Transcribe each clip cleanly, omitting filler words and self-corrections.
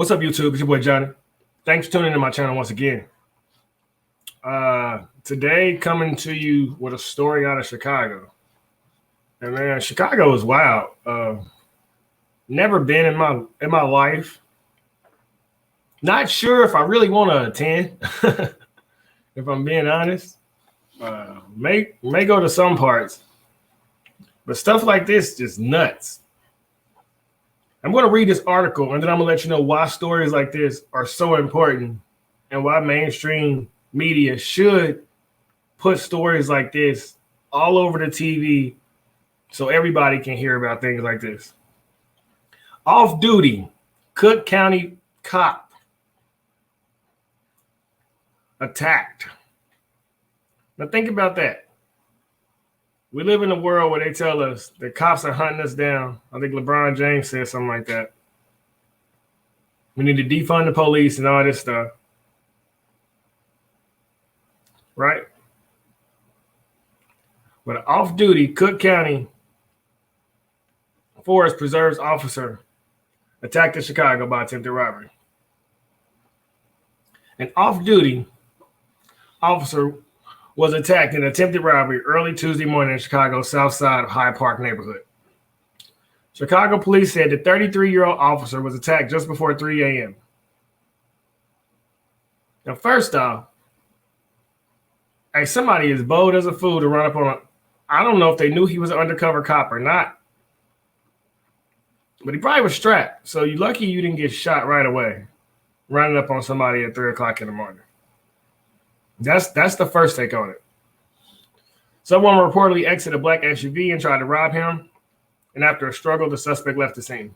What's up, YouTube? It's your boy Johnny. Thanks for tuning into my channel once again. Today, coming to you with a story out of Chicago. And man, Chicago is wild. Never been in my life. Not sure if I really want to attend. If I'm being honest, may go to some parts, but stuff like this just nuts. I'm going to read this article, and then I'm going to let you know why stories like this are so important and why mainstream media should put stories like this all over the TV so everybody can hear about things like this. Off-duty Cook County cop attacked. Now think about that. We live in a world where they tell us that cops are hunting us down. I think LeBron James said something like that. We need to defund the police and all this stuff. Right? But an off-duty Cook County Forest Preserves officer attacked in Chicago by attempted robbery. An off-duty officer was attacked in attempted robbery early Tuesday morning in Chicago's south side of Hyde Park neighborhood. Chicago police said the 33-year-old officer was attacked just before 3 a.m. Now, first off, hey, somebody is bold as a fool to run up on I don't know if they knew he was an undercover cop or not, but he probably was strapped. So you're lucky you didn't get shot right away, running up on somebody at 3 o'clock in the morning. That's the first take on it. Someone reportedly exited a black SUV and tried to rob him, and after a struggle, the suspect left the scene.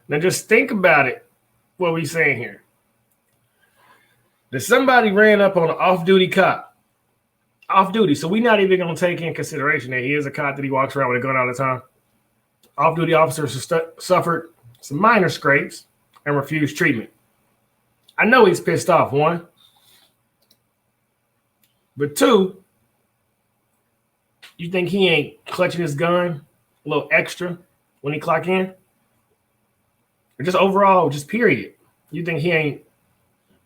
Now just think about it, what we're saying here. That somebody ran up on an off-duty cop. Off-duty, so we're not even going to take in consideration that he is a cop, that he walks around with a gun all the time. Off-duty officers suffered some minor scrapes and refused treatment. I know he's pissed off, one. But two, you think he ain't clutching his gun a little extra when he clock in? Or just overall, just period. You think he ain't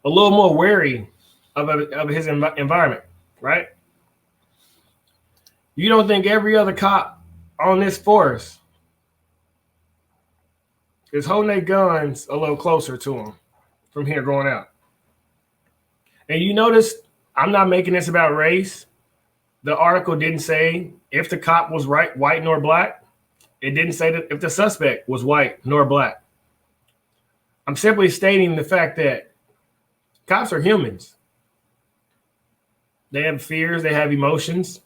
a little more wary of his environment, right? You don't think every other cop on this force is holding their guns a little closer to him from here going out? And you notice I'm not making this about race. The article didn't say if the cop was white nor black. It didn't say that if the suspect was white nor black. I'm simply stating the fact that cops are humans. They have fears, they have emotions.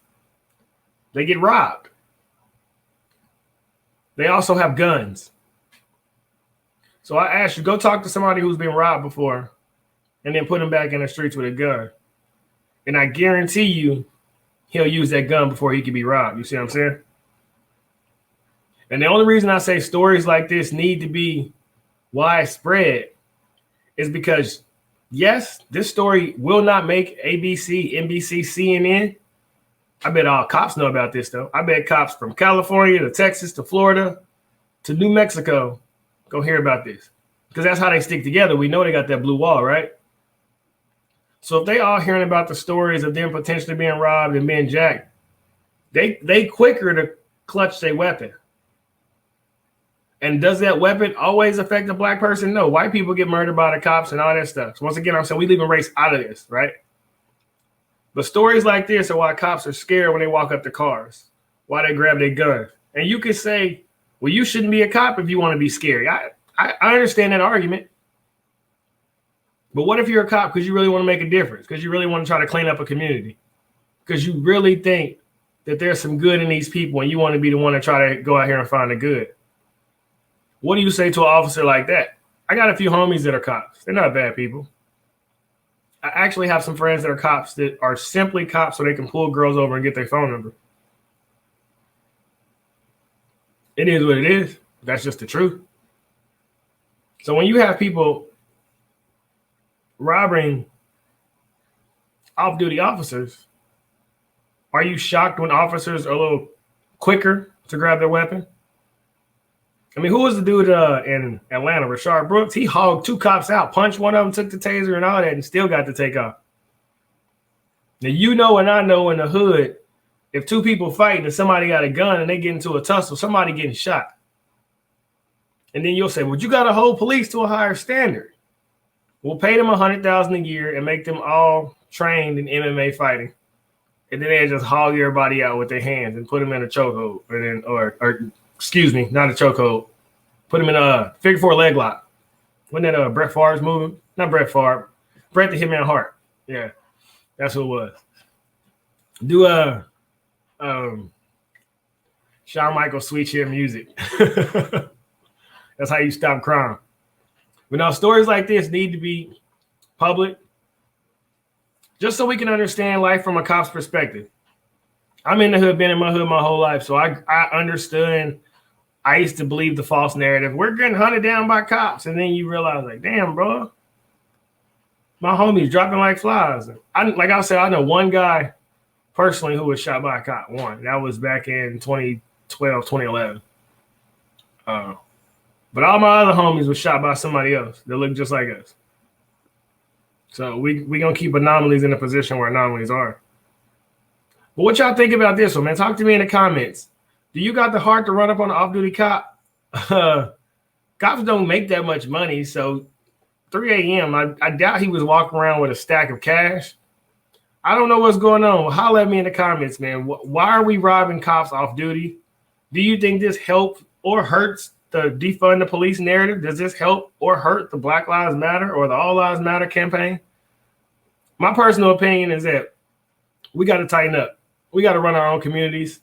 They get robbed. They also have guns. So I ask you, go talk to somebody who's been robbed before and then put him back in the streets with a gun. And I guarantee you he'll use that gun before he can be robbed. You see what I'm saying? And the only reason I say stories like this need to be widespread is because, yes, this story will not make ABC, NBC, CNN. I bet all cops know about this, though. I bet cops from California to Texas to Florida to New Mexico go hear about this, because that's how they stick together. We know they got that blue wall, right? So if they all hearing about the stories of them potentially being robbed and being jacked, they quicker to clutch their weapon. And does that weapon always affect a black person? No. White people get murdered by the cops and all that stuff. So once again, I'm saying we leaving race out of this, right? But stories like this are why cops are scared when they walk up to cars, why they grab their guns. And you could say, well, you shouldn't be a cop if you want to be scary. I understand that argument. But what if you're a cop because you really want to make a difference, because you really want to try to clean up a community, because you really think that there's some good in these people and you want to be the one to try to go out here and find the good? What do you say to an officer like that? I got a few homies that are cops. They're not bad people. I actually have some friends that are cops that are simply cops so they can pull girls over and get their phone number. It is what it is. That's just the truth. So when you have people robbing off-duty officers, are you shocked when officers are a little quicker to grab their weapon? I mean, who was the dude in Atlanta? Rashard Brooks. He hogged 2 cops out, punched one of them, took the taser and all that, and still got to take off. Now, you know and I know in the hood, if 2 people fighting and somebody got a gun and they get into a tussle, somebody getting shot. And then you'll say, well, you got to hold police to a higher standard. We'll pay them $100,000 a year and make them all trained in MMA fighting. And then they just hog everybody out with their hands and put them in a chokehold. Or excuse me, not a chokehold. Put them in a figure 4 leg lock. Wasn't that Brett Favre's movie? Not Brett Favre. Bret the Hitman Hart. Yeah, that's who it was. Do Shawn Michaels Sweet Chin Music. That's how you stop crime. But now stories like this need to be public just so we can understand life from a cop's perspective. I'm in the hood, been in my hood my whole life, so I understood. I used to believe the false narrative. We're getting hunted down by cops. And then you realize, like, damn, bro, my homies dropping like flies. Like I said, I know one guy personally who was shot by a cop. One. That was back in 2012, 2011. But all my other homies were shot by somebody else that looked just like us. So we going to keep anomalies in a position where anomalies are. But what y'all think about this one, man? Talk to me in the comments. Do you got the heart to run up on an off-duty cop? Cops don't make that much money, so 3 a.m., I doubt he was walking around with a stack of cash. I don't know what's going on. Holler at me in the comments, man. Why are we robbing cops off duty? Do you think this helps or hurts the defund the police narrative? Does this help or hurt the Black Lives Matter or the All Lives Matter campaign? My personal opinion is that we got to tighten up. We got to run our own communities.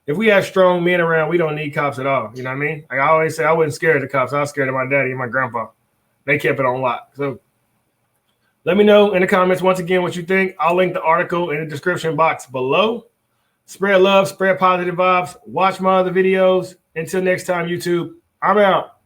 If we have strong men around, we don't need cops at all. You know what I mean? Like I always say, I wasn't scared of the cops. I was scared of my daddy and my grandpa. They kept it on lock. So let me know in the comments once again what you think. I'll link the article in the description box below. Spread love, spread positive vibes. Watch my other videos. Until next time, YouTube, I'm out.